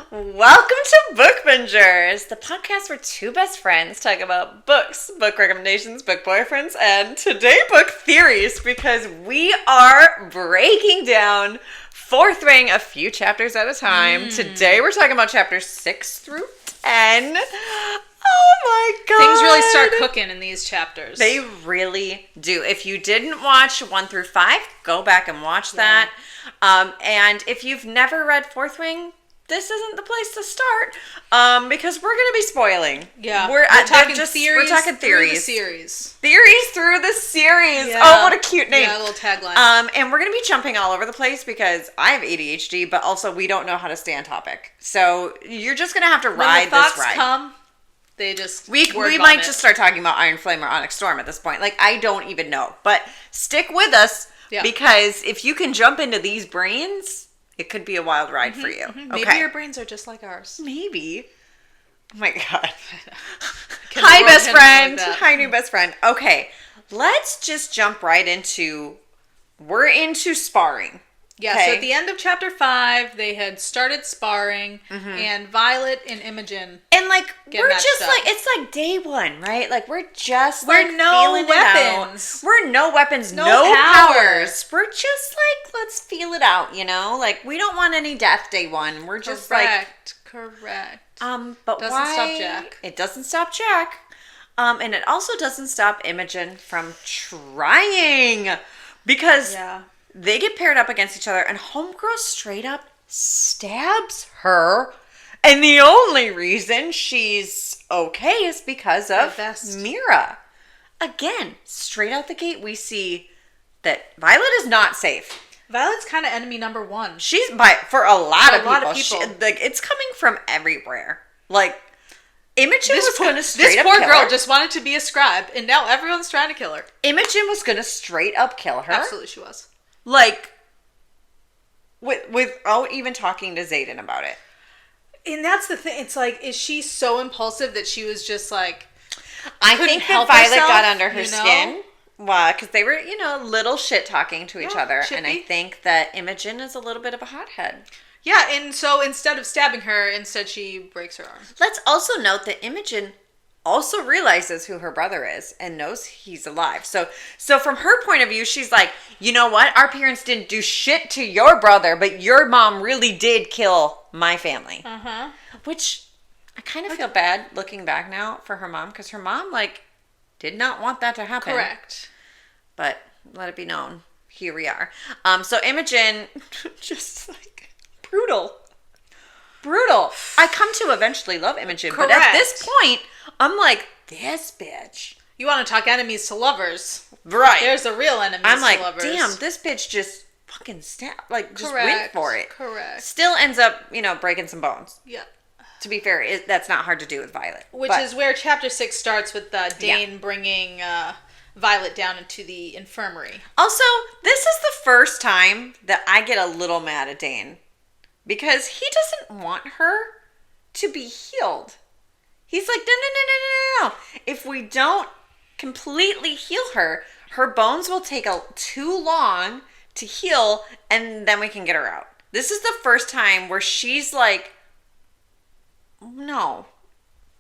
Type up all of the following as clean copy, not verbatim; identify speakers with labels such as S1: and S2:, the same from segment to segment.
S1: Welcome to Book Bingers, the podcast where two best friends talk about books, book recommendations, book boyfriends, and today book theories, because we are breaking down Fourth Wing a few chapters at a time. Today we're talking about chapters 6 through 10. Oh my god.
S2: Things really start cooking in these chapters.
S1: They really do. If you didn't watch 1 through 5, go back and watch that. And if you've never read Fourth Wing, this isn't the place to start, because we're going to be spoiling.
S2: Yeah,
S1: we're talking theories. We're talking theories.
S2: Through the series.
S1: Theories through the series.
S2: Yeah.
S1: Oh, what a cute name.
S2: Yeah, a little tagline.
S1: And we're going to be jumping all over the place because I have ADHD, but also we don't know how to stay on topic. So you're just going to have to ride
S2: when the thoughts
S1: this ride.
S2: come, they just
S1: we might just start talking about Iron Flame or Onyx Storm at this point. Like, I don't even know. But stick with us, because if you can jump into these brains, it could be a wild ride for you. Okay.
S2: Maybe your brains are just like ours.
S1: Maybe. Oh my god. Hi, best friend. Hi, new best friend. Okay, let's just jump right into, we're into sparring.
S2: Yeah,
S1: okay?
S2: So at the end of chapter 5, they had started sparring, and Violet and Imogen
S1: and like we're just
S2: up.
S1: like, it's like day 1, right? Like we're
S2: no
S1: feeling
S2: weapons.
S1: It out. We're no weapons, no powers. We're just like, let's feel it out, you know? Like, we don't want any death day 1. We're just
S2: correct.
S1: But
S2: doesn't
S1: why?
S2: stop Jack.
S1: It doesn't stop Jack. And it also doesn't stop Imogen from trying, because they get paired up against each other, and Homegirl straight up stabs her. And the only reason she's okay is because of Mira. Again, straight out the gate, we see that Violet is not safe.
S2: Violet's kind of enemy number 1.
S1: She's for a lot of people. Like, it's coming from everywhere. Like, Imogen was going to straight up kill her.
S2: This poor girl just wanted to be a scribe, and now everyone's trying to kill her.
S1: Imogen was going to straight up kill her.
S2: Absolutely, she was.
S1: Like, without even talking to Xaden about it.
S2: And that's the thing. It's like, is she so impulsive that she was just like,
S1: I think that Violet got under her skin. Well, because they were, little shit talking to each other.
S2: Chippy.
S1: And I think that Imogen is a little bit of a hothead.
S2: Yeah, and so instead of stabbing her, instead she breaks her arm.
S1: Let's also note that Imogen also realizes who her brother is and knows he's alive. So from her point of view, she's like, you know what? Our parents didn't do shit to your brother, but your mom really did kill my family. Which I kind of feel bad looking back now for her mom, because her mom, did not want that to happen.
S2: Correct.
S1: But let it be known, here we are. So Imogen, just brutal. I come to eventually love Imogen,
S2: Correct.
S1: but at this point, I'm like, this bitch.
S2: You want to talk enemies to lovers.
S1: Right.
S2: There's a real enemies to lovers.
S1: I'm like, damn, this bitch just fucking just
S2: Correct.
S1: went for it.
S2: Correct.
S1: Still ends up, breaking some bones.
S2: Yeah.
S1: To be fair, that's not hard to do with Violet.
S2: Which is where chapter 6 starts with Dane bringing Violet down into the infirmary. Also,
S1: this is the first time that I get a little mad at Dane, because he doesn't want her to be healed. He's like, no. If we don't completely heal her, her bones will take too long to heal, and then we can get her out. This is the first time where she's like, no.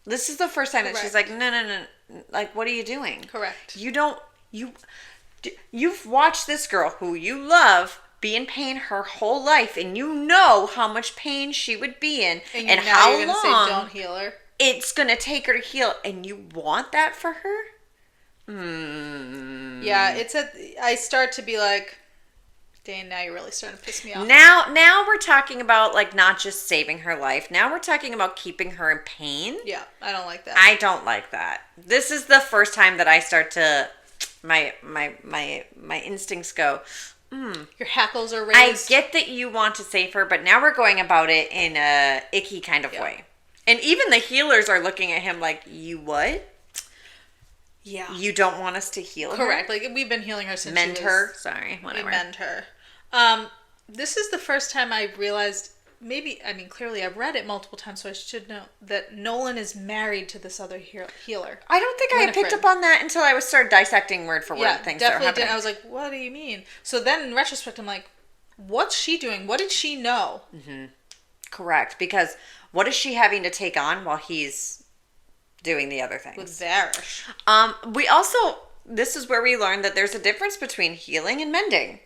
S1: This is the first time that she's like, no. Like, what are you doing?
S2: Correct.
S1: You've watched this girl who you love be in pain her whole life, and you know how much pain she would be in, and how
S2: you're gonna say, don't heal her.
S1: It's gonna take her to heal, and you want that for her?
S2: Yeah, I start to be like, Dane, now you're really starting to piss me off.
S1: Now we're talking about, not just saving her life. Now we're talking about keeping her in pain.
S2: Yeah, I don't like that.
S1: I don't like that. This is the first time that I start to, my instincts go,
S2: Your hackles are raised.
S1: I get that you want to save her, but now we're going about it in a icky kind of way. And even the healers are looking at him like, you what?
S2: Yeah.
S1: You don't want us to heal her?
S2: Correct. We've been healing her since
S1: Mend her? Sorry, whatever.
S2: We mend her. This is the first time I realized, clearly I've read it multiple times, so I should know that Naolin is married to this other healer.
S1: I don't think I had picked up on that until I started dissecting word for word things that are happening.
S2: Did. I was like, what do you mean? So then in retrospect, I'm like, what's she doing? What did she know?
S1: Correct. Because what is she having to take on while he's doing the other things?
S2: With Varish.
S1: We also, this is where we learned that there's a difference between healing and mending.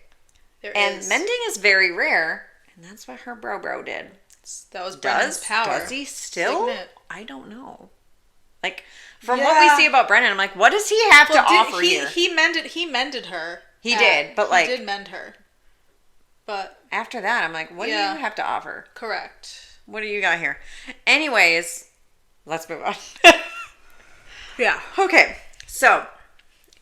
S1: And mending is very rare, and that's what her bro did.
S2: That was Brennan's power.
S1: Does he still?
S2: Signet.
S1: I don't know. Like, from what we see about Brennan, I'm like, what does he have to offer here?
S2: He mended her.
S1: He did, but like...
S2: He did mend her. But...
S1: After that, I'm like, what do you have to offer?
S2: Correct.
S1: What do you got here? Anyways, let's move on.
S2: Yeah.
S1: Okay, so...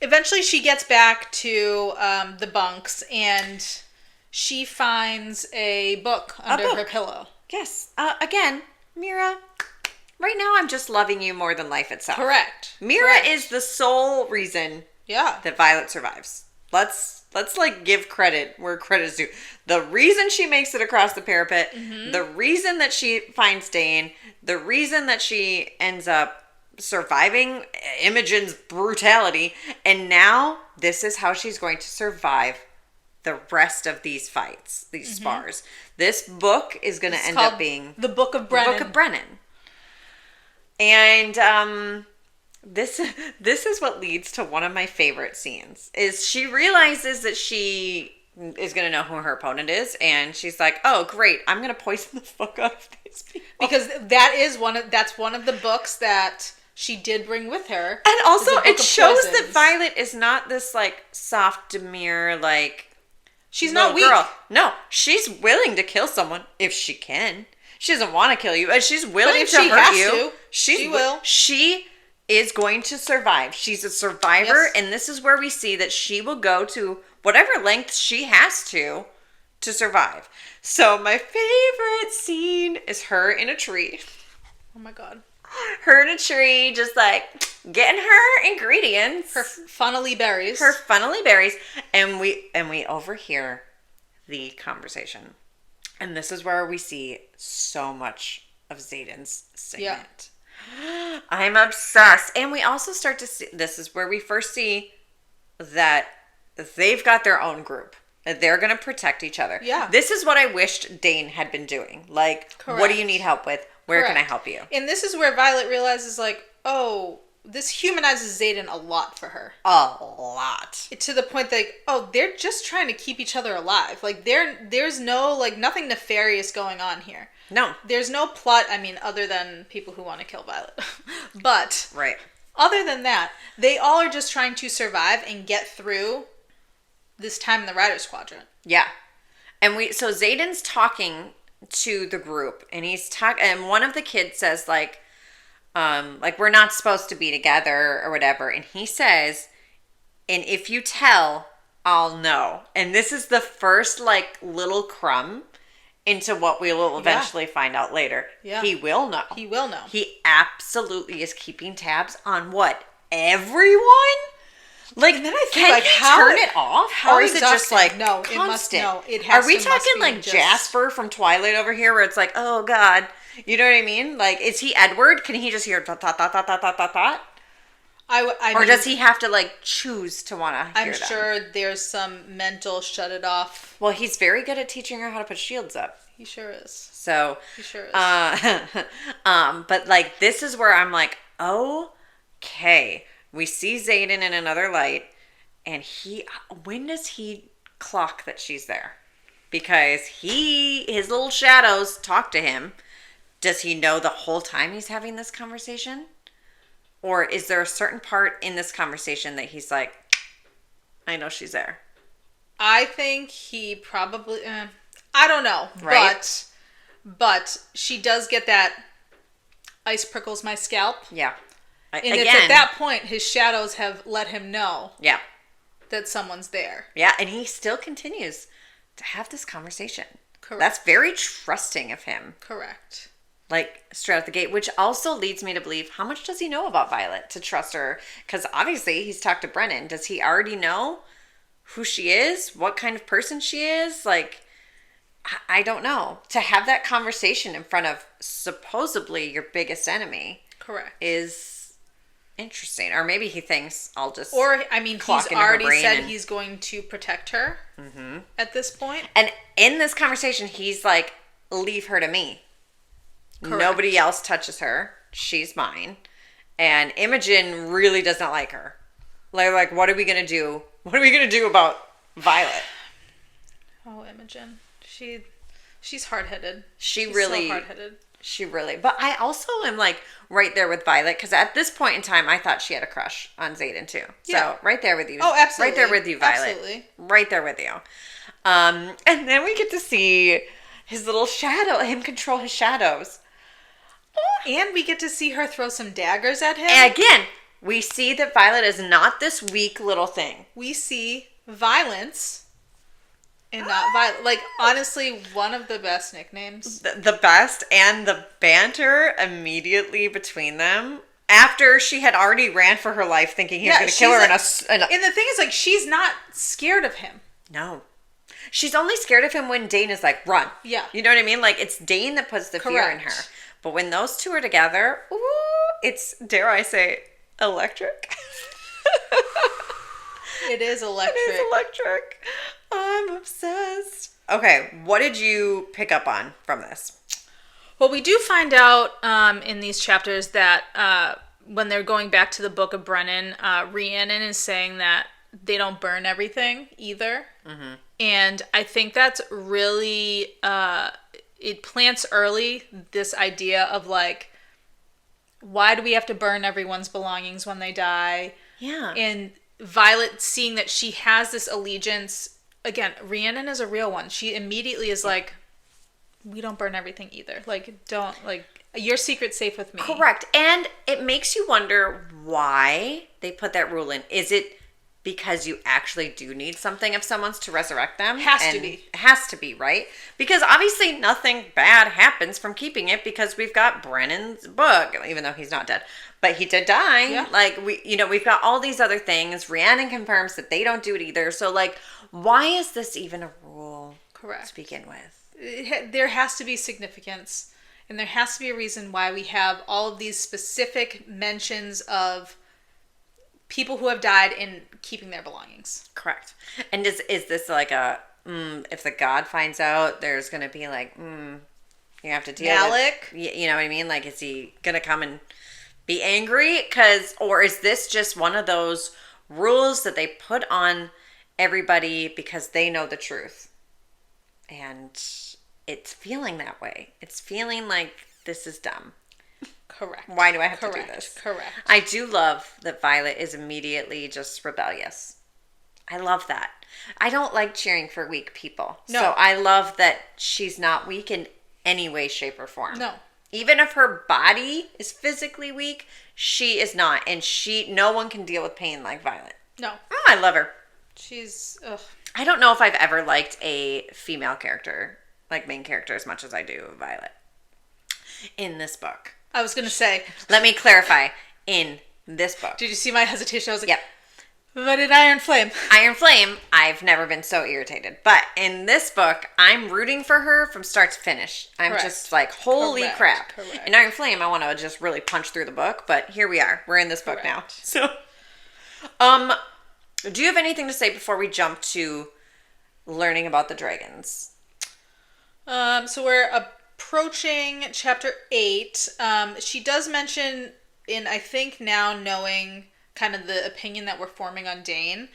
S2: Eventually she gets back to the bunks and she finds a book under her pillow.
S1: Yes. Again, Mira, right now I'm just loving you more than life itself.
S2: Correct.
S1: Mira is the sole reason that Violet survives. Let's like give credit where credit is due. The reason she makes it across the parapet, the reason that she finds Dane, the reason that she ends up surviving Imogen's brutality, and now this is how she's going to survive the rest of these fights, these spars. This book is going to end up being
S2: the Book of Brennan.
S1: The Book of Brennan. And this is what leads to one of my favorite scenes. Is she realizes that she is going to know who her opponent is, and she's like, "Oh, great! I'm going to poison the fuck out of these people."
S2: Because that's one of the books that she did bring with her.
S1: And also, it shows that Violet is not this like soft, demure, like
S2: she's not weak.
S1: Girl. No, she's willing to kill someone if she can. She doesn't want to kill you, but she's willing to hurt you. She will. She is going to survive. She's a survivor, and this is where we see that she will go to whatever length she has to survive. So my favorite scene is her in a tree.
S2: Oh my god.
S1: Her in a tree, just like getting her ingredients.
S2: Her funnily berries.
S1: And we overhear the conversation. And this is where we see so much of Xaden's signet. Yeah. I'm obsessed. And we also start to see, this is where we first see that they've got their own group. They're going to protect each other. Yeah. This is what I wished Dane had been doing. Like, what do you need help with? Where can I help you?
S2: And this is where Violet realizes, like, oh, this humanizes Xaden a lot for her.
S1: A lot.
S2: To the point that, oh, they're just trying to keep each other alive. Like, there's no, like, nothing nefarious going on here.
S1: No.
S2: There's no plot, I mean, other than people who want to kill Violet. But,
S1: right.
S2: Other than that, they all are just trying to survive and get through this time in the Riders Quadrant.
S1: Yeah. And so Xaden's talking to the group, and and one of the kids says like we're not supposed to be together or whatever, and he says, and if you tell, I'll know. And this is the first like little crumb into what we will eventually find out later. Yeah. He will know. He absolutely is keeping tabs on what? Everyone? Like, and then I think, can you turn it off? Or is it just like
S2: no,
S1: constant?
S2: It has
S1: Are we talking like Jasper from Twilight over here where it's like, oh God, you know what I mean? Like, is he Edward? Can he just hear dot, dot, dot, dot, dot, dot, dot, dot? Or does he have to like choose to want to hear them?
S2: I'm sure there's some mental shut it off.
S1: Well, he's very good at teaching her how to put shields up.
S2: He sure is.
S1: So
S2: he sure is.
S1: But like this is where I'm like, okay. We see Xaden in another light, and when does he clock that she's there? Because his little shadows talk to him. Does he know the whole time he's having this conversation? Or is there a certain part in this conversation that he's like, I know she's there?
S2: I think he probably, I don't know.
S1: Right?
S2: But she does get that ice prickles my scalp.
S1: Yeah.
S2: And it's at that point his shadows have let him know that someone's there.
S1: Yeah, and he still continues to have this conversation.
S2: Correct.
S1: That's very trusting of him.
S2: Correct.
S1: Like, straight out the gate, which also leads me to believe, how much does he know about Violet to trust her? Because obviously he's talked to Brennan. Does he already know who she is? What kind of person she is? Like, I don't know. To have that conversation in front of supposedly your biggest enemy.
S2: Correct.
S1: Is interesting. Or maybe he thinks I'll just
S2: he's already said he's going to protect her at this point.
S1: And in this conversation, he's like, leave her to me.
S2: Correct.
S1: Nobody else touches her. She's mine. And Imogen really does not like her. Like, what are we going to do? What are we going to do about Violet?
S2: Oh, Imogen. She's hard-headed.
S1: She's
S2: so hard-headed.
S1: But I also am like right there with Violet because at this point in time, I thought she had a crush on Xaden too.
S2: Yeah.
S1: So right there with you.
S2: Oh, absolutely.
S1: Right there with you, Violet.
S2: Absolutely.
S1: Right there with you. And then we get to see his little shadow, him control his shadows.
S2: And we get to see her throw some daggers at him.
S1: And again, we see that Violet is not this weak little thing.
S2: We see violence. And not violent. Like, honestly, one of the best nicknames.
S1: The best, and the banter immediately between them after she had already ran for her life thinking he was going to kill her
S2: like,
S1: in a...
S2: And the thing is, like, she's not scared of him.
S1: No. She's only scared of him when Dane is like, run.
S2: Yeah.
S1: You know what I mean? Like, it's Dane that puts the fear in her. But when those two are together, ooh, it's, dare I say, electric.
S2: It is electric.
S1: It is electric. I'm obsessed. Okay, what did you pick up on from this?
S2: Well, we do find out in these chapters that when they're going back to the Book of Brennan, Rhiannon is saying that they don't burn everything either. Mm-hmm. And I think that's really, it plants early this idea of like, why do we have to burn everyone's belongings when they die?
S1: Yeah.
S2: And Violet seeing that she has this allegiance. Again, Rhiannon is a real one. She immediately is like, we don't burn everything either. Like, don't, like, your secret's safe with me.
S1: Correct. And it makes you wonder why they put that rule in. Is it because you actually do need something of someone's to resurrect them?
S2: Has to be.
S1: Has to be, right? Because obviously nothing bad happens from keeping it because we've got Brennan's book, even though he's not dead. But he did die.
S2: Yeah.
S1: Like, we've got all these other things. Rhiannon confirms that they don't do it either. So, like, why is this even a rule?
S2: Correct.
S1: To begin with?
S2: There has to be significance. And there has to be a reason why we have all of these specific mentions of people who have died in keeping their belongings.
S1: Correct. And is this like a, if the god finds out, there's going to be like, you have to deal
S2: Malik?
S1: with, you know what I mean? Like, is he going to come and be angry? Or is this just one of those rules that they put on everybody because they know the truth? And it's feeling that way. It's feeling like this is dumb.
S2: Correct.
S1: Why do I have to do this?
S2: Correct.
S1: I do love that Violet is immediately just rebellious. I love that. I don't like cheering for weak people.
S2: No.
S1: So I love that she's not weak in any way, shape, or form.
S2: No.
S1: Even if her body is physically weak, she is not. And no one can deal with pain like Violet.
S2: No.
S1: I love her.
S2: She's, ugh.
S1: I don't know if I've ever liked a female character, like main character, as much as I do Violet. In this book.
S2: I was going to say.
S1: Let me clarify. In this book.
S2: Did you see my hesitation? I was like,
S1: yep.
S2: But in Iron Flame.
S1: Iron Flame, I've never been so irritated. But in this book, I'm rooting for her from start to finish. I'm
S2: Correct.
S1: Just like, holy crap.
S2: Correct.
S1: In Iron Flame, I want to just really punch through the book. But here we are. We're in this book now. So, do you have anything to say before we jump to learning about the dragons?
S2: So we're approaching chapter 8. She does mention in, I think now knowing kind of the opinion that we're forming on Dane,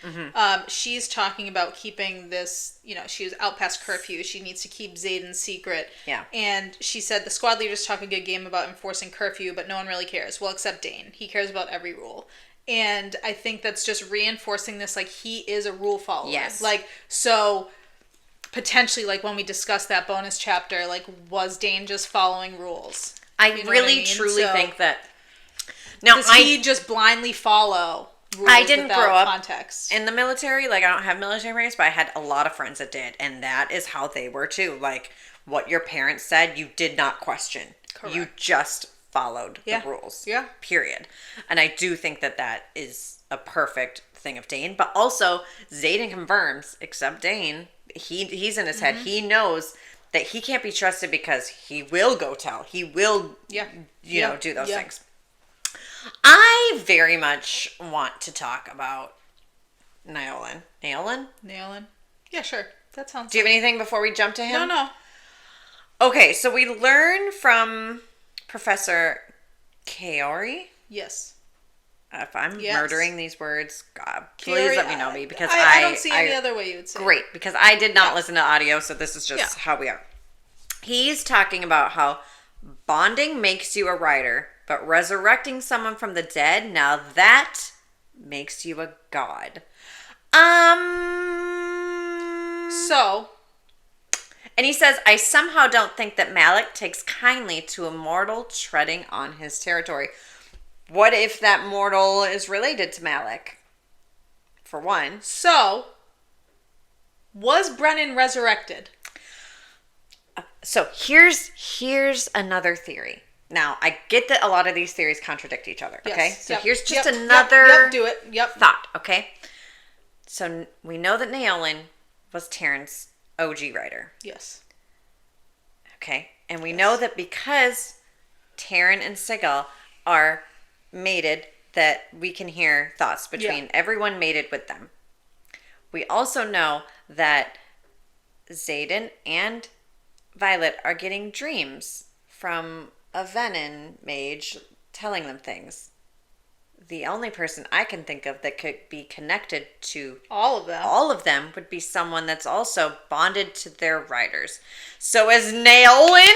S2: she's talking about keeping this, she was out past curfew. She needs to keep Xaden's secret.
S1: Yeah.
S2: And she said the squad leaders talk a good game about enforcing curfew, but no one really cares. Well, except Dane. He cares about every rule. And I think that's just reinforcing this, like, he is a rule follower.
S1: Yes.
S2: Like, so potentially, like, when we discussed that bonus chapter, like, was Dane just following rules?
S1: I really, truly think that...
S2: Now, does he just blindly follow rules
S1: I didn't grow up
S2: context?
S1: In the military. Like, I don't have military parents, but I had a lot of friends that did. And that is how they were, too. Like, what your parents said, you did not question.
S2: Correct.
S1: You just followed the rules.
S2: Yeah.
S1: Period. And I do think that is a perfect thing of Dane. But also, Xaden confirms, except Dane, he's in his head. He knows that he can't be trusted because he will go tell. He will, do those things. I very much want to talk about Naolin.
S2: Naolin? Yeah, sure. That sounds
S1: Do you have anything before we jump to him?
S2: No.
S1: Okay, so we learn from Professor Kaori.
S2: Yes.
S1: If I'm murdering these words, God, please
S2: Kaori,
S1: let me know me, because
S2: I don't see any other way you would say it.
S1: Great, because I did not listen to audio, so this is just how we are. He's talking about how bonding makes you a writer, but resurrecting someone from the dead, now that makes you a god.
S2: So...
S1: And he says, I somehow don't think that Malik takes kindly to a mortal treading on his territory. What if that mortal is related to Malik? For one.
S2: So, was Brennan resurrected?
S1: So here's another theory. Now, I get that a lot of these theories contradict each other, okay?
S2: Yes.
S1: So here's just another thought, okay? So we know that Naolin was Terran's OG writer.
S2: Yes.
S1: Okay. And we know that because Terran and Sigil are mated, that we can hear thoughts between everyone mated with them. We also know that Xaden and Violet are getting dreams from a Venin mage telling them things. The only person I can think of that could be connected to all of them would be someone that's also bonded to their writers. So as Naolin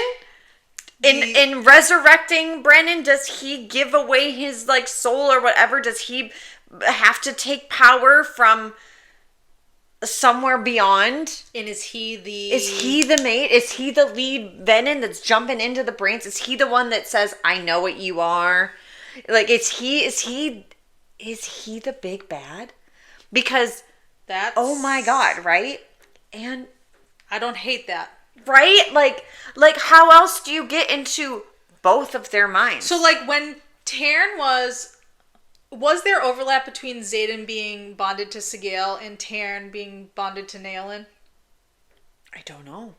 S1: in resurrecting Brennan, does he give away his soul or whatever? Does he have to take power from somewhere beyond?
S2: And is he the
S1: mate? Is he the lead Venin that's jumping into the brains? Is he the one that says, I know what you are? Is he the big bad? Because
S2: that's...
S1: Oh my God, right? And
S2: I don't hate that.
S1: Right? Like how else do you get into both of their minds?
S2: So when Terran was there overlap between Xaden being bonded to Sigil and Terran being bonded to Naolin?
S1: I don't know.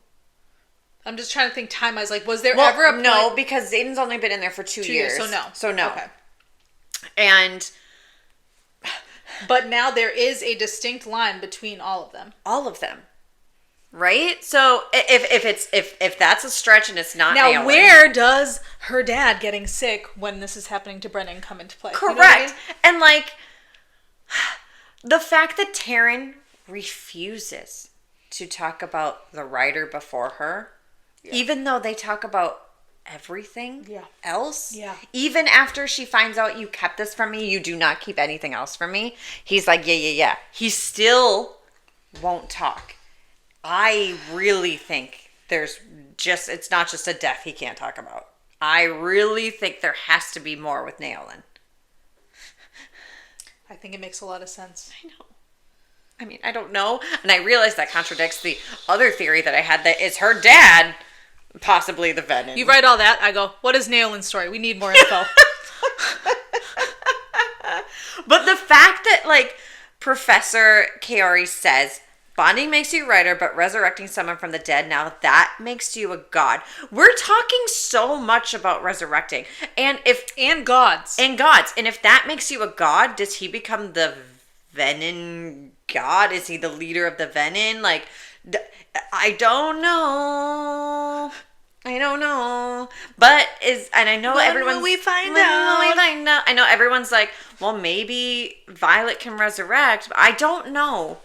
S2: I'm just trying to think time-wise. Was there ever a point...
S1: No, because Xaden's only been in there for 2 years. So no.
S2: Okay.
S1: And...
S2: But now there is a distinct line between all of them.
S1: All of them. Right? So if that's a stretch and it's not
S2: now,
S1: Naolin,
S2: where does her dad getting sick when this is happening to Brennan come into play?
S1: Correct.
S2: You know what I mean?
S1: And the fact that Terran refuses to talk about the writer before her, even though they talk about everything else, even after she finds out you kept this from me, you do not keep anything else from me, he's like, yeah. He still won't talk. I really think it's not just a death he can't talk about. I really think there has to be more with Naolin.
S2: I think it makes a lot of sense.
S1: I know. I mean, I don't know. And I realize that contradicts the other theory that I had, that is her dad possibly the Venin.
S2: You write all that, I go, what is Naolin's story? We need more info.
S1: But the fact that, Professor Kaori says, bonding makes you a writer, but resurrecting someone from the dead, now that makes you a god. We're talking so much about resurrecting. And gods. And if that makes you a god, does he become the Venin god? Is he the leader of the Venin? I don't know. But I know everyone's...
S2: When will we find out?
S1: I know everyone's like, well, maybe Violet can resurrect. But I don't know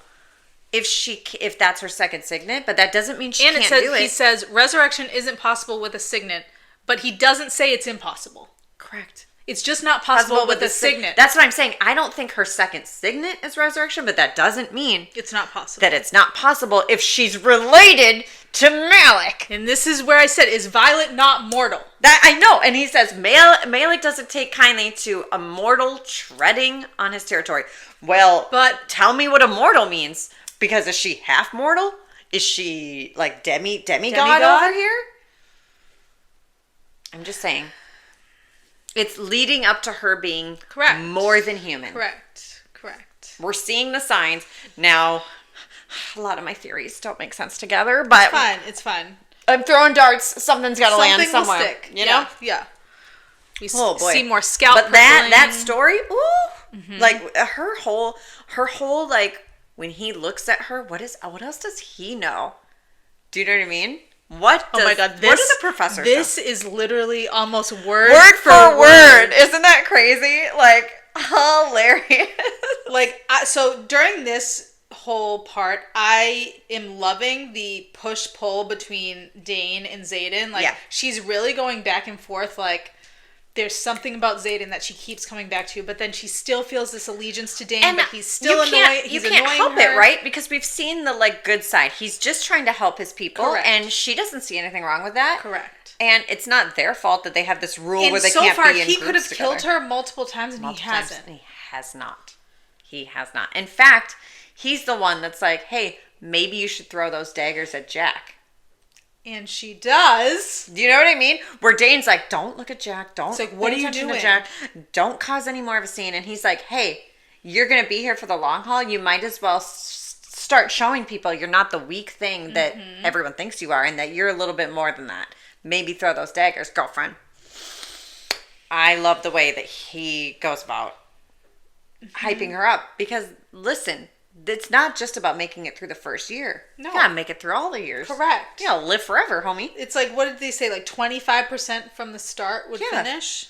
S1: if that's her second signet, but that doesn't mean she can't do it.
S2: He says resurrection isn't possible with a signet, but he doesn't say it's impossible.
S1: Correct.
S2: It's just not possible with a signet.
S1: That's what I'm saying. I don't think her second signet is resurrection, but that doesn't mean
S2: it's not possible.
S1: That it's not possible if she's related to Malik.
S2: And this is where I said, is Violet not mortal?
S1: That I know. And he says Malik doesn't take kindly to a mortal treading on his territory. Well, but tell me what a mortal means. Because is she half mortal? Is she demigod over here? I'm just saying. It's leading up to her being more than human.
S2: Correct.
S1: We're seeing the signs. Now, a lot of my theories don't make sense together, but...
S2: It's fine.
S1: I'm throwing darts. Something's got to land somewhere.
S2: Something will stick.
S1: You know?
S2: Yeah. We see more scalp
S1: But that story, ooh. Mm-hmm. Her whole, when he looks at her, what else does he know? Do you know what I mean? What
S2: Oh my god,
S1: what do the professors
S2: This
S1: know?
S2: is literally almost word
S1: for word. Isn't that crazy? Like, hilarious.
S2: Like, so during this whole part, I am loving the push-pull between Dane and Xaden. Like, she's really going back and forth, like, there's something about Xaden that she keeps coming back to, but then she still feels this allegiance to Dane, but he's still annoying.
S1: You can't help it, right? Because we've seen the like good side. He's just trying to help his people, and she doesn't see anything wrong with that.
S2: Correct.
S1: And it's not their fault that they have this rule where they can't be in groups together.
S2: So far, he could have killed her multiple times, and he hasn't.
S1: He has not. He has not. In fact, he's the one that's like, "Hey, maybe you should throw those daggers at Jack."
S2: And she does.
S1: Do you know what I mean? Where Dane's like, don't look at Jack. Don't.
S2: It's like, what are you doing?
S1: Jack. Don't cause any more of a scene. And he's like, hey, you're going to be here for the long haul. You might as well start showing people you're not the weak thing that everyone thinks you are and that you're a little bit more than that. Maybe throw those daggers, girlfriend. I love the way that he goes about hyping her up. Because, listen, it's not just about making it through the first year. No. You gotta make it through all the years.
S2: Correct.
S1: You gotta live forever, homie.
S2: It's like, what did they say? Like 25% from the start would finish?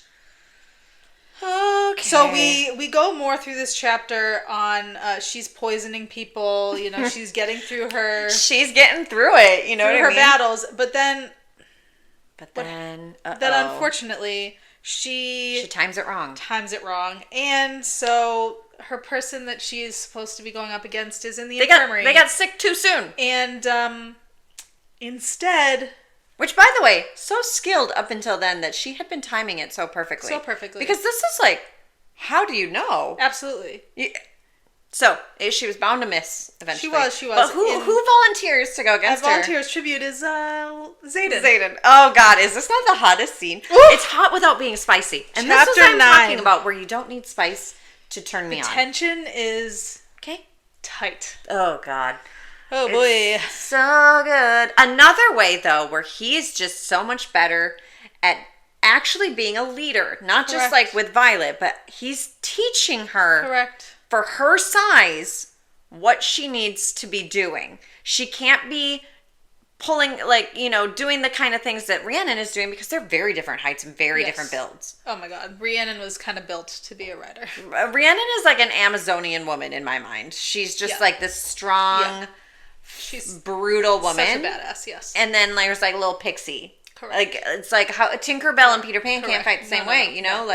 S1: Okay.
S2: So we go more through this chapter on she's poisoning people. You know, she's getting through her...
S1: She's getting through it, you know what I mean?
S2: Through her battles. But then
S1: uh-oh.
S2: Unfortunately, she
S1: times it wrong.
S2: And so... her person that she is supposed to be going up against is in the infirmary.
S1: They got sick too soon.
S2: And instead...
S1: Which, by the way, so skilled up until then that she had been timing it so perfectly. Because this is like, how do you know?
S2: Absolutely.
S1: So, she was bound to miss eventually.
S2: She was.
S1: But who volunteers to go against her?
S2: Volunteers tribute is
S1: Xaden. Oh, God. Is this not the hottest scene? Oof. It's hot without being spicy. And
S2: Chapter
S1: this is what I'm
S2: 9.
S1: talking about, where you don't need spice to turn me on.
S2: The tension is tight.
S1: Oh, God.
S2: Oh, boy.
S1: It's so good. Another way, though, where he's just so much better at actually being a leader. Not just like with Violet, but he's teaching her for her size what she needs to be doing. She can't be pulling, like, you know, doing the kind of things that Rhiannon is doing because they're very different heights and very different builds.
S2: Oh my god. Rhiannon was kind of built to be a writer.
S1: Rhiannon is like an Amazonian woman in my mind. She's just like this strong,
S2: she's
S1: brutal woman.
S2: Such a badass, yes.
S1: And then there's like a little pixie.
S2: Correct.
S1: Like, it's like how Tinkerbell and Peter Pan can't fight the same way, you know?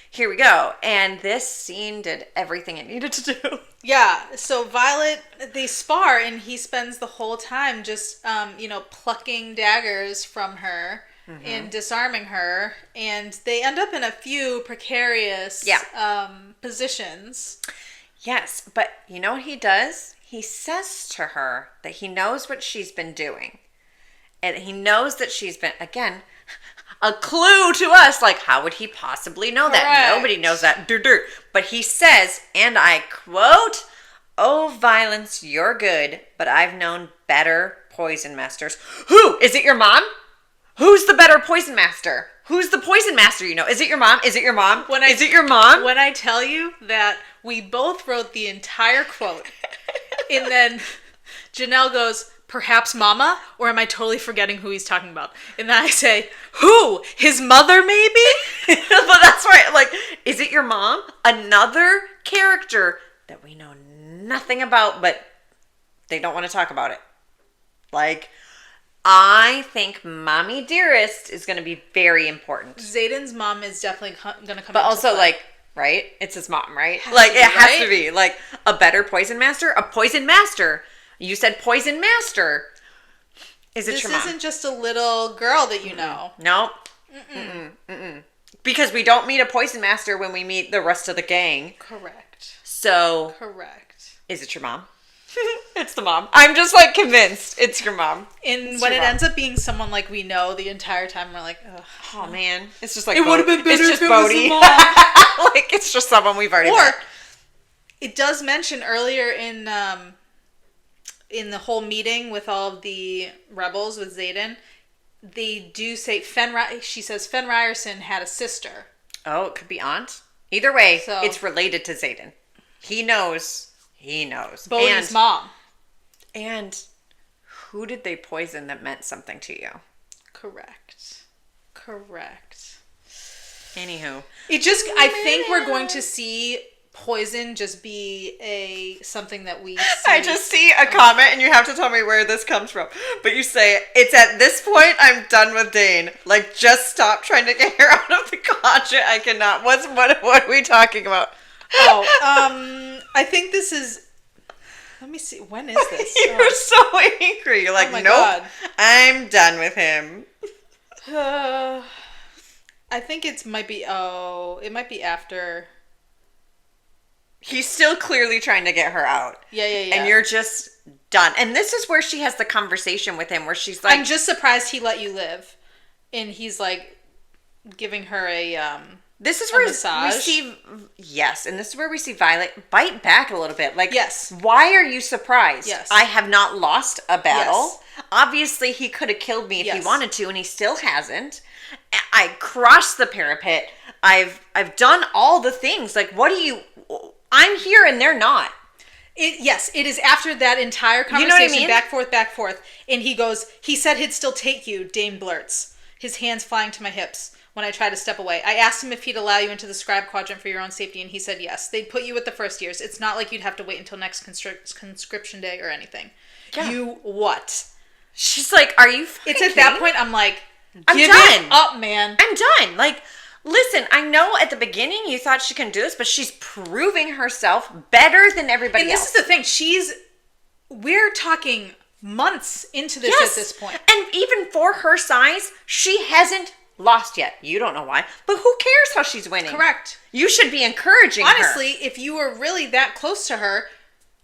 S1: Here we go. And this scene did everything it needed to do.
S2: Yeah. So Violet, they spar, and he spends the whole time just, plucking daggers from her and disarming her. And they end up in a few precarious positions.
S1: Yes. But you know what he does? He says to her that he knows what she's been doing. And he knows that she's been, again... a clue to us, like, how would he possibly know that? Nobody knows that. But he says, and I quote, "Oh, Violence, you're good, but I've known better poison masters." Who? Is it your mom? Who's the better poison master? Who's the poison master you know? Is it your mom? Is it your mom? Is it your mom?
S2: When I tell you that we both wrote the entire quote, and then Janelle goes... perhaps Mama? Or am I totally forgetting who he's talking about? And then I say, who? His mother, maybe?
S1: But that's right. Like, is it your mom? Another character that we know nothing about, but they don't want to talk about it. Like, I think Mommy Dearest is going to be very important.
S2: Xaden's mom is definitely going to come
S1: But also, play. Like, right? It's his mom, right? Like, it has to be. Like, a better poison master? A poison master. You said poison master. Is it your mom?
S2: This isn't just a little girl that you know.
S1: Nope. Because we don't meet a poison master when we meet the rest of the gang.
S2: Correct.
S1: So.
S2: Correct.
S1: Is it your mom? It's the mom. I'm just like convinced it's your mom.
S2: And when it ends up being someone like we know the entire time, we're like, ugh.
S1: Oh man. It's just like
S2: it would have been better
S1: if
S2: it was the mom.
S1: Like it's just someone we've already met.
S2: It does mention earlier in the whole meeting with all of the rebels with Xaden, they do say she says Fen Ryerson had a sister.
S1: Oh, it could be aunt. Either way, it's related to Xaden. He knows.
S2: Bodhi's mom.
S1: And who did they poison that meant something to you?
S2: Correct.
S1: Anywho.
S2: I think we're going to see poison just be something that we see.
S1: I just see a comment and you have to tell me where this comes from. But you say, it's at this point I'm done with Dane. Like, just stop trying to get her out of the gotcha. I cannot. What are we talking about?
S2: I think this is... Let me see. When is this?
S1: You're so angry. You're like, nope, God. I'm done with him.
S2: I think it might be after...
S1: He's still clearly trying to get her out.
S2: Yeah.
S1: And you're just done. And this is where she has the conversation with him where she's like...
S2: I'm just surprised he let you live. And he's like giving her
S1: this is where we see... Yes, and this is where we see Violet bite back a little bit. Like,
S2: yes.
S1: Why are you surprised?
S2: Yes.
S1: I have not lost a battle.
S2: Yes.
S1: Obviously, he could have killed me if he wanted to, and he still hasn't. I crossed the parapet. I've done all the things. Like, what do you... I'm here and they're not.
S2: Yes, it is after that entire conversation, you know what I mean? back forth. And he said he'd still take you, Dane blurts, his hands flying to my hips when I tried to step away. I asked him if he'd allow you into the scribe quadrant for your own safety, and he said yes. They'd put you with the first years. It's not like you'd have to wait until next conscription day or anything. Yeah. You what?
S1: She's like, are you fucking
S2: It's at
S1: kidding?
S2: That point, I'm like,
S1: I'm
S2: give
S1: done.
S2: it up, man.
S1: I'm done. Like... Listen, I know at the beginning you thought she couldn't do this, but she's proving herself better than everybody else.
S2: And this is the thing. We're talking months into this at this point.
S1: And even for her size, she hasn't lost yet. You don't know why, but who cares how she's winning?
S2: Correct.
S1: You should be encouraging her.
S2: Honestly, if you were really that close to her,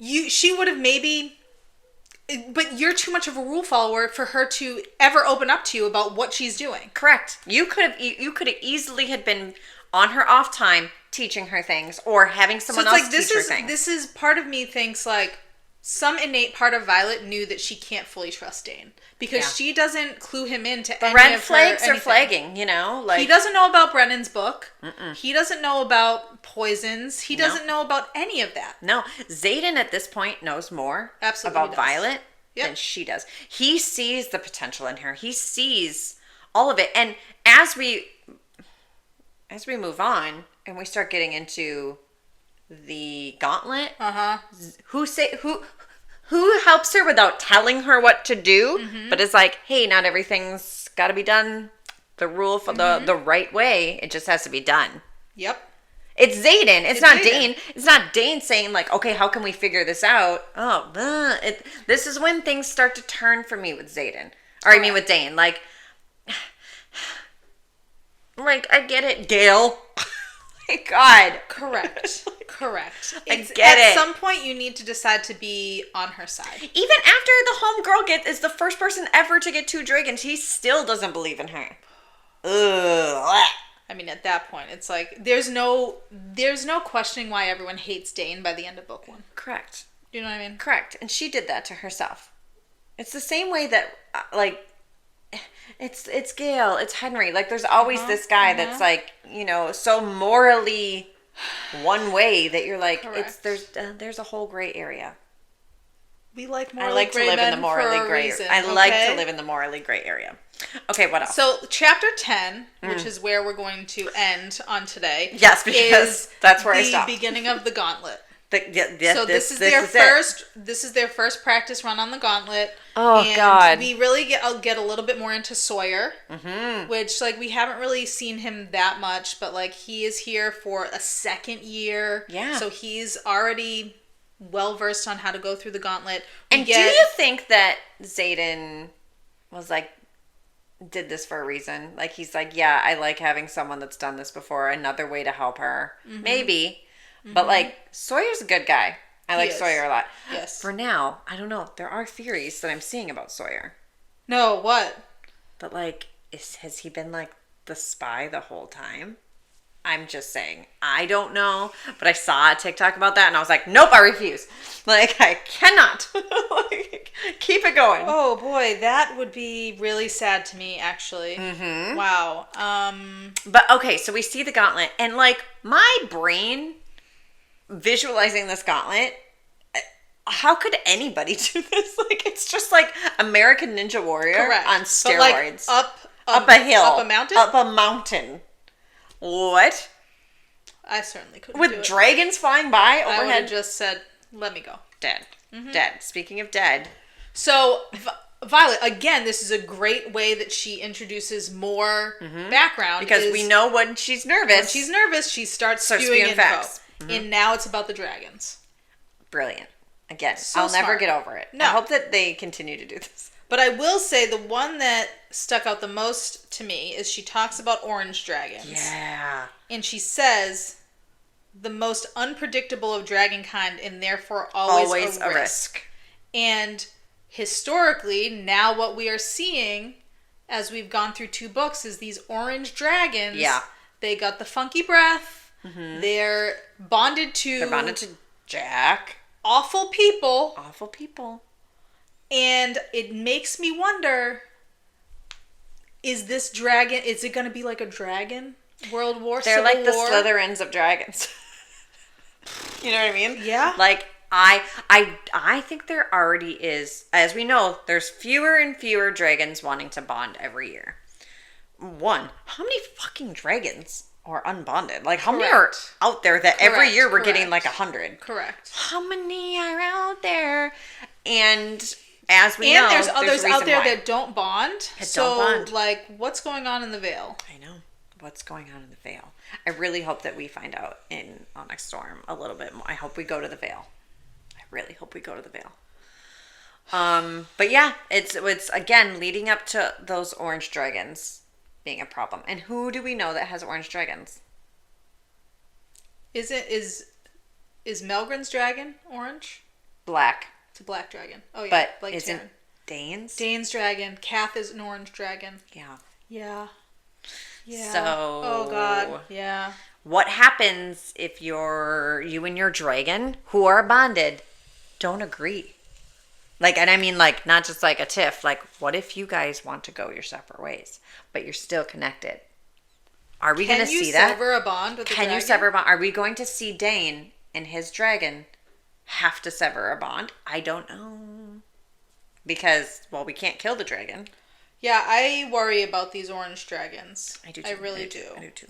S2: she would have maybe... But you're too much of a rule follower for her to ever open up to you about what she's doing.
S1: Correct. You could have easily had been on her off time teaching her things or having someone else teach her things.
S2: This is part of me thinks like some innate part of Violet knew that she can't fully trust Dane because she doesn't clue him into any of her anything. The red flags are
S1: flagging, you know? Like,
S2: he doesn't know about Brennan's book. He doesn't know about poisons. He doesn't know about any of that.
S1: No. Zayden at this point knows more about Violet than she does. He sees the potential in her. He sees all of it. And as we move on and we start getting into the gauntlet, who helps her without telling her what to do, but is like, hey, not everything's got to be done the rule for the right way. It just has to be done.
S2: Yep.
S1: It's Zayden. It's not Zayden. Dane. It's not Dane saying like, okay, how can we figure this out? This is when things start to turn for me with Zayden. Or I mean with Dane. Like I get it, Gail. My God.
S2: Correct.
S1: I get it.
S2: At some point, you need to decide to be on her side.
S1: Even after the homegirl is the first person ever to get 2 dragons, he still doesn't believe in her. Ugh.
S2: I mean, at that point, it's like there's no questioning why everyone hates Dane by the end of book 1.
S1: Correct.
S2: Do you know what I mean?
S1: Correct. And she did that to herself. It's the same way that like. It's Gail, it's Henry. Like, there's always this guy that's like, you know, so morally one way that you're like, there's a whole gray area.
S2: We like morally gray men for a reason.
S1: I like to live in the morally gray area. Okay, what else?
S2: So chapter 10, which is where we're going to end on today.
S1: Yes, because that's where I stopped.
S2: The beginning of the gauntlet.
S1: This is
S2: their first practice run on the gauntlet.
S1: Oh,
S2: and
S1: God.
S2: We really get a little bit more into Sawyer, which like we haven't really seen him that much, but like he is here for a second year.
S1: Yeah.
S2: So he's already well versed on how to go through the gauntlet.
S1: Do you think that Zayden was like did this for a reason? Like he's like, yeah, I like having someone that's done this before. Another way to help her, maybe. But, like, Sawyer's a good guy. I like Sawyer a lot.
S2: Yes.
S1: For now, I don't know. There are theories that I'm seeing about Sawyer.
S2: No, what?
S1: But, like, has he been, like, the spy the whole time? I'm just saying. I don't know. But I saw a TikTok about that, and I was like, nope, I refuse. Like, I cannot. Like, keep it going.
S2: Oh, boy. That would be really sad to me, actually. Mm-hmm. Wow.
S1: But, okay, so we see the gauntlet, and, like, my brain... visualizing this gauntlet, how could anybody do this? Like, it's just like American Ninja Warrior on steroids.
S2: But
S1: up a hill.
S2: Up a mountain?
S1: Up a mountain. What?
S2: I certainly couldn't
S1: do it. With dragons flying by overhead?
S2: I would have just said, let me go.
S1: Dead. Mm-hmm. Dead. Speaking of dead.
S2: So, Violet, again, this is a great way that she introduces more background.
S1: Because we know when she's nervous.
S2: When she's nervous, she starts spewing info. Facts. Mm-hmm. And now it's about the dragons.
S1: Brilliant. Again, I'll never get over it. No. I hope that they continue to do this.
S2: But I will say the one that stuck out the most to me is she talks about orange dragons.
S1: Yeah.
S2: And she says, the most unpredictable of dragon kind and therefore always a risk. And historically, now what we are seeing as we've gone through 2 books is these orange dragons.
S1: Yeah.
S2: They got the funky breath. Mm-hmm. They're bonded to
S1: Jack.
S2: Awful people.
S1: Awful people.
S2: And it makes me wonder, is this dragon, is it going to be like a dragon? World War,
S1: They're
S2: Civil
S1: like
S2: War?
S1: the Slytherins of dragons. You know what I mean?
S2: Yeah.
S1: Like, I think there already is, as we know, there's fewer and fewer dragons wanting to bond every year. One, how many fucking dragons are unbonded? Like, how many are out there that every year we're getting like 100?
S2: Correct.
S1: How many are out there? And as we know,
S2: there's others out there that don't bond.
S1: Don't bond.
S2: Like, what's going on in the Vale?
S1: I know. What's going on in the Vale? I really hope that we find out in Onyx Storm a little bit more. I hope we go to the Vale. I really hope we go to the Vale. But yeah, it's again leading up to those orange dragons being a problem. And who do we know that has orange dragons?
S2: Is Melgren's dragon orange?
S1: Black.
S2: It's a black dragon. Oh yeah,
S1: but
S2: like
S1: isn't Dane's?
S2: Dane's dragon. Kath is an orange dragon.
S1: Yeah.
S2: Yeah. Yeah.
S1: So.
S2: Oh God. Yeah.
S1: What happens if you and your dragon, who are bonded, don't agree? Like, and I mean, like, not just like a tiff. Like, what if you guys want to go your separate ways, but you're still connected? Are we going to see that?
S2: Can you sever a bond with a dragon?
S1: Can you sever a bond? Are we going to see Dane and his dragon have to sever a bond? I don't know. Because, well, we can't kill the dragon.
S2: Yeah, I worry about these orange dragons.
S1: I do too.
S2: I really do.
S1: I do too.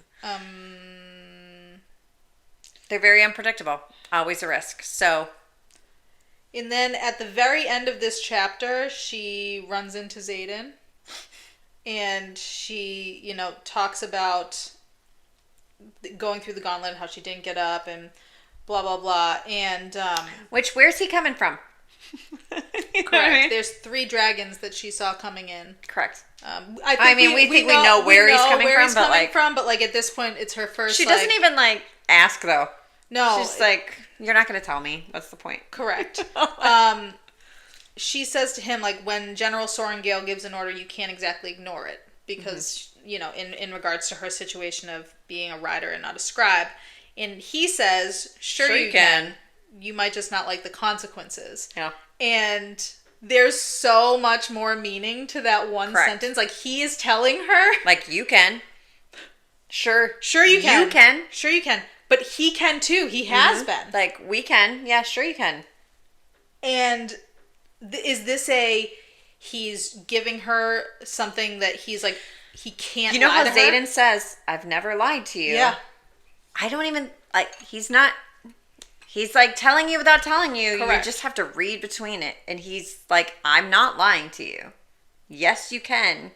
S1: They're very unpredictable. Always a risk. So.
S2: And then at the very end of this chapter, she runs into Xaden. And she, talks about going through the gauntlet and how she didn't get up and blah, blah, blah. And
S1: where's he coming from?
S2: Correct. What I mean? There's 3 dragons that she saw coming in.
S1: Correct.
S2: We know where he's coming from, but like at this point, it's her first.
S1: She doesn't even like ask though.
S2: No,
S1: she's like, "You're not going to tell me. What's the point?"
S2: Correct. She says to him like, when General Sorengale gives an order, you can't exactly ignore it because in regards to her situation of being a rider and not a scribe, and he says, "Sure you can. You might just not like the consequences."
S1: Yeah.
S2: And there's so much more meaning to that one sentence. Like, he is telling her.
S1: Like, you can. Sure you can.
S2: You can. Sure you can. But he can too. He has been.
S1: Like, we can. Yeah, sure you can.
S2: And is this he's giving her something that he's like, he can't lie to her?
S1: You know how Xaden says, "I've never lied to you."
S2: Yeah.
S1: I don't even, like, he's not... He's like telling you without telling you. Correct. You just have to read between it. And he's like, I'm not lying to you. Yes, you can.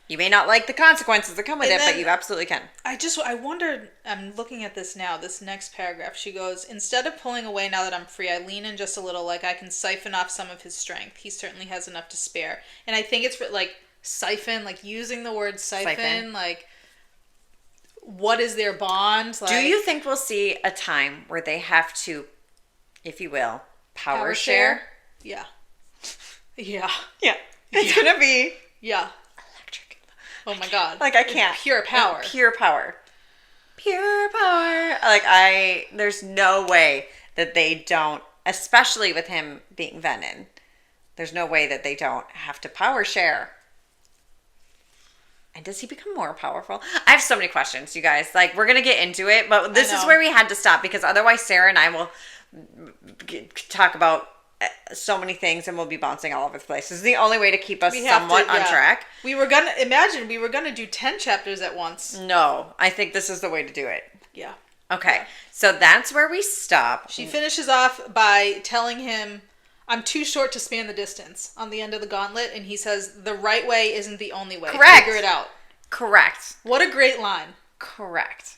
S1: You may not like the consequences that come with it, but you absolutely can.
S2: I wondered, I'm looking at this now, this next paragraph. She goes, instead of pulling away now that I'm free, I lean in just a little like I can siphon off some of his strength. He certainly has enough to spare. And I think it's like siphon, like using the word siphon. Like, what is their bond? Like,
S1: do you think we'll see a time where they have to, if you will, power share?
S2: Yeah. Yeah.
S1: Yeah. It's going to be...
S2: Yeah.
S1: Electric.
S2: Oh my God.
S1: Like, I can't.
S2: It's pure power.
S1: Pure power. Pure power. Like, there's no way that they don't, especially with him being Venom, there's no way that they don't have to power share. And does he become more powerful? I have so many questions, you guys. Like, we're going to get into it, but this is where we had to stop because otherwise Sarah and I will talk about so many things, and we'll be bouncing all over the place. This is the only way to keep us somewhat on track.
S2: We were gonna do 10 chapters at once.
S1: No, I think this is the way to do it.
S2: Yeah.
S1: Okay, so that's where we stop.
S2: She finishes off by telling him, I'm too short to span the distance on the end of the gauntlet, and he says, the right way isn't the only way.
S1: Correct.
S2: Figure it out.
S1: Correct.
S2: What a great line.
S1: Correct.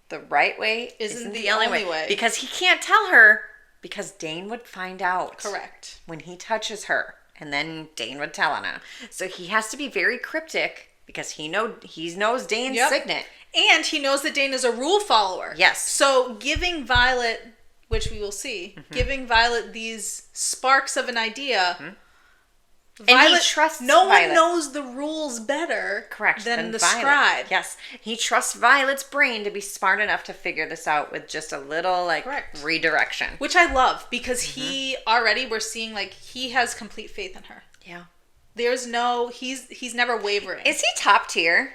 S1: The right way isn't the only way.
S2: way.
S1: Because he can't tell her, because Dane would find out.
S2: Correct.
S1: When he touches her, and then Dane would tell Anna. So he has to be very cryptic, because he knows Dane's signet.
S2: And he knows that Dane is a rule follower.
S1: Yes.
S2: So giving Violet, which we will see, giving Violet these sparks of an idea. Violet,
S1: and he trusts
S2: no
S1: Violet.
S2: one knows the rules better than the
S1: Violet.
S2: scribe.
S1: Yes. He trusts Violet's brain to be smart enough to figure this out with just a little redirection.
S2: Which I love, because he already, we're seeing he has complete faith in her.
S1: Yeah.
S2: There's no, he's never wavering.
S1: Is he top tier?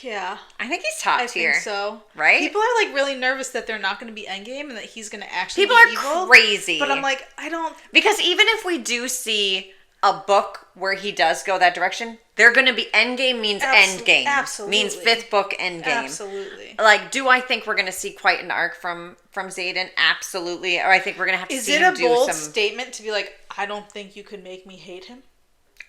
S2: Yeah.
S1: I think he's top tier.
S2: I think so.
S1: Right?
S2: People are really nervous that they're not going to be endgame and that he's going to actually
S1: be evil. People are crazy.
S2: But I'm like, I don't.
S1: Because even if we do see a book where he does go that direction, they're going to be endgame means endgame.
S2: Absolutely.
S1: Means 5th book endgame.
S2: Absolutely.
S1: Do I think we're going to see quite an arc from Xaden? Absolutely. Or I think we're going to have to see him do some...
S2: Is it a bold statement to be like, I don't think you could make me hate him?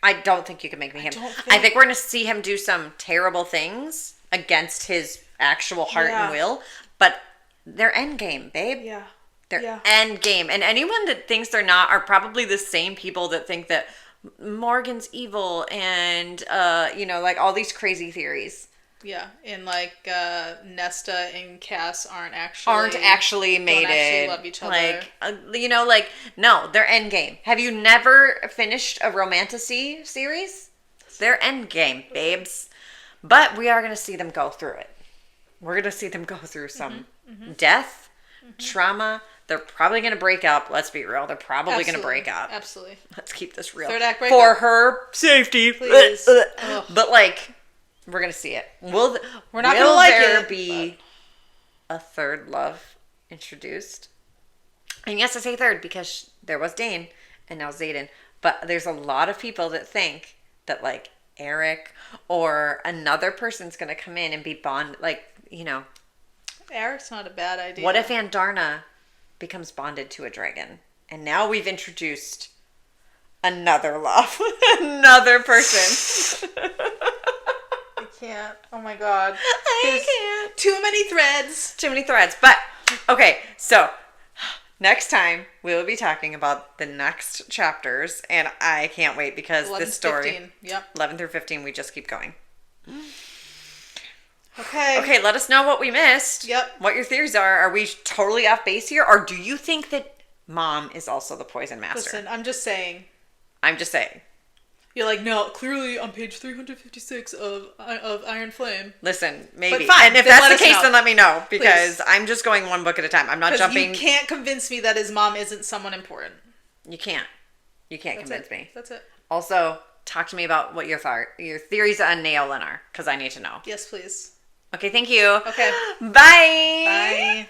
S1: I don't think you can make me him. I think we're going to see him do some terrible things against his actual heart and will, but they're endgame, babe.
S2: Yeah.
S1: They're endgame. And anyone that thinks they're not are probably the same people that think that Morgan's evil and, all these crazy theories.
S2: Yeah, and Nesta and Cass aren't actually
S1: mated.
S2: Don't actually love each other.
S1: No, they're endgame. Have you never finished a romantasy series? They're endgame, babes. But we are going to see them go through it. We're going to see them go through some death, trauma. They're probably going to break up. Let's be real. They're probably going to break up.
S2: Absolutely.
S1: Let's keep this real.
S2: Third act breakup.
S1: For her safety.
S2: Please.
S1: But we're going to see it.
S2: We're not going to like it.
S1: Will there be a third love introduced? And yes, I say third because there was Dane and now Xaden. But there's a lot of people that think that Eric or another person's going to come in and be bond,
S2: Eric's not a bad idea.
S1: What if Andarna becomes bonded to a dragon? And now we've introduced another love. Another person.
S2: I can't. Oh my god.
S1: I can't.
S2: Too many threads.
S1: Too many threads. But, okay, so next time we will be talking about the next chapters, and I can't wait because this story,
S2: 15. Yep.
S1: 11 through 15, we just keep going.
S2: Okay.
S1: Okay, let us know what we missed.
S2: Yep.
S1: What your theories are. Are we totally off base here, or do you think that Mom is also the poison master?
S2: Listen, I'm just saying.
S1: You're
S2: no, clearly on page 356 of Iron Flame.
S1: Listen, maybe.
S2: But fine,
S1: and if that's the case, then let me know. Because I'm just going one book at a time. I'm not jumping.
S2: You can't convince me that his mom isn't someone important.
S1: You can't. You can't convince me.
S2: That's it.
S1: Also, talk to me about what your theories on Naolin are. Because I need to know.
S2: Yes, please.
S1: Okay, thank you.
S2: Okay.
S1: Bye.
S2: Bye.